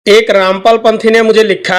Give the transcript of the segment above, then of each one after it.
एक रामपाल पंथी ने मुझे लिखा,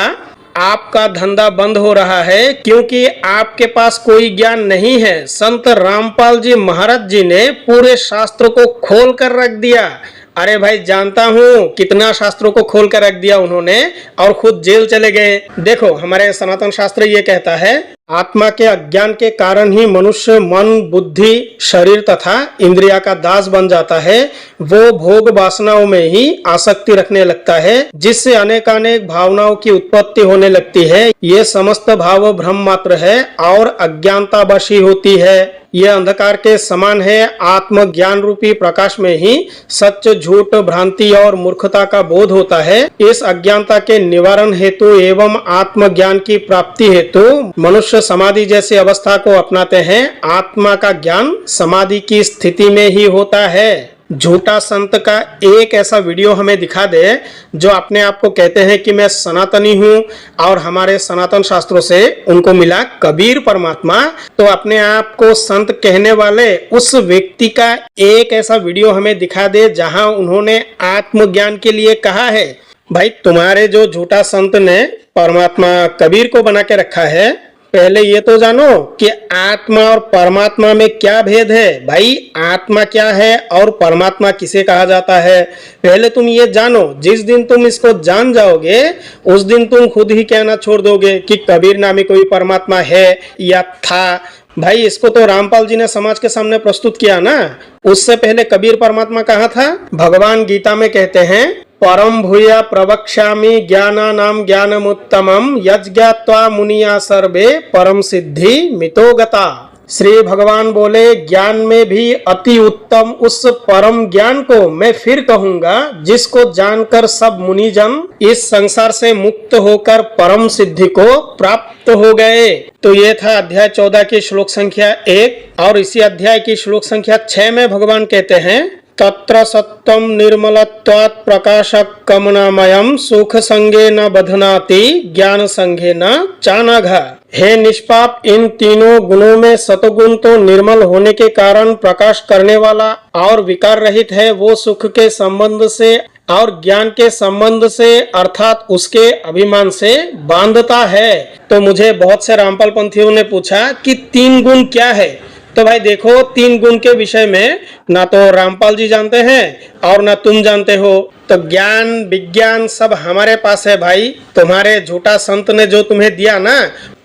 आपका धंधा बंद हो रहा है क्योंकि आपके पास कोई ज्ञान नहीं है। संत रामपाल जी महाराज जी ने पूरे शास्त्र को खोल कर रख दिया। अरे भाई, जानता हूँ कितना शास्त्रों को खोल कर रख दिया उन्होंने, और खुद जेल चले गए। देखो, हमारे सनातन शास्त्र ये कहता है, आत्मा के अज्ञान के कारण ही मनुष्य मन, बुद्धि, शरीर तथा इंद्रिया का दास बन जाता है। वो भोग वासनाओं में ही आसक्ति रखने लगता है, जिससे अनेकानेक भावनाओं की उत्पत्ति होने लगती है। ये समस्त भाव भ्रम मात्र है और अज्ञानता वश ही होती है। ये अंधकार के समान है। आत्म ज्ञान रूपी प्रकाश में ही सच, झूठ, भ्रांति और मूर्खता का बोध होता है। इस अज्ञानता के निवारण हेतु एवं आत्म ज्ञान की प्राप्ति हेतु मनुष्य समाधि जैसी अवस्था को अपनाते हैं। आत्मा का ज्ञान समाधि की स्थिति में ही होता है। झूठा संत का एक ऐसा वीडियो हमें दिखा दे जो अपने आप को कहते हैं कि मैं सनातनी हूँ और हमारे सनातन शास्त्रों से उनको मिला कबीर परमात्मा, तो अपने आप को संत कहने वाले उस व्यक्ति का एक ऐसा वीडियो हमें दिखा दे जहां उन्होंने आत्मज्ञान के लिए कहा है। भाई, तुम्हारे जो झूठा संत ने परमात्मा कबीर को बना के रखा है, पहले ये तो जानो कि आत्मा और परमात्मा में क्या भेद है। भाई, आत्मा क्या है और परमात्मा किसे कहा जाता है, पहले तुम ये जानो। जिस दिन तुम इसको जान जाओगे उस दिन तुम खुद ही कहना छोड़ दोगे कि कबीर नामी कोई परमात्मा है या था। भाई, इसको तो रामपाल जी ने समाज के सामने प्रस्तुत किया ना। उससे पहले कबीर परमात्मा कहाँ था? भगवान गीता में कहते हैं, परम भूया प्रवक्ष्यामि ज्ञानानां ज्ञानमुत्तमं यज्ञात्वा मुनिया सर्वे परम सिद्धि मितो गता। श्री भगवान बोले, ज्ञान में भी अति उत्तम उस परम ज्ञान को मैं फिर कहूंगा जिसको जानकर सब मुनिजन इस संसार से मुक्त होकर परम सिद्धि को प्राप्त हो गए। तो ये था अध्याय 14 की श्लोक संख्या 1। और इसी अध्याय की श्लोक संख्या 6 में भगवान कहते हैं, तत्र सत्वं निर्मलत्वात् प्रकाशक कमनामयम् सुख संगे न बधनाति ज्ञान संगे न चानघ। हे निष्पाप, इन तीनों गुणों में सतगुण तो निर्मल होने के कारण प्रकाश करने वाला और विकार रहित है। वो सुख के संबंध से और ज्ञान के संबंध से अर्थात उसके अभिमान से बांधता है। तो मुझे बहुत से रामपाल पंथियों ने पूछा कि 3 गुण क्या है। तो भाई देखो, 3 गुण के विषय में ना तो रामपाल जी जानते हैं और ना तुम जानते हो। तो ज्ञान विज्ञान सब हमारे पास है भाई। तुम्हारे झूठा संत ने जो तुम्हें दिया ना,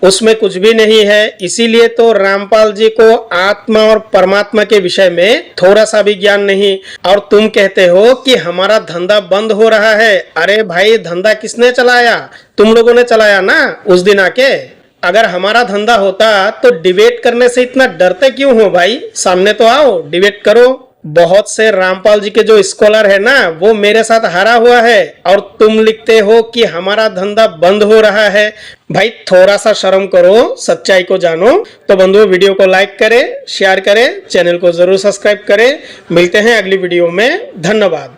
उसमें कुछ भी नहीं है। इसीलिए तो रामपाल जी को आत्मा और परमात्मा के विषय में थोड़ा सा भी ज्ञान नहीं। और तुम कहते हो कि हमारा धंधा बंद हो रहा है। अरे भाई, धंधा किसने चलाया? तुम लोगों ने चलाया ना उस दिन आके। अगर हमारा धंधा होता तो डिबेट करने से इतना डरते क्यों हो भाई? सामने तो आओ, डिबेट करो। बहुत से रामपाल जी के जो स्कॉलर है ना, वो मेरे साथ हारा हुआ है और तुम लिखते हो कि हमारा धंधा बंद हो रहा है। भाई, थोड़ा सा शर्म करो, सच्चाई को जानो। तो बंधुओं, वीडियो को लाइक करें, शेयर करें, चैनल को जरूर सब्सक्राइब करें। मिलते हैं अगली वीडियो में। धन्यवाद।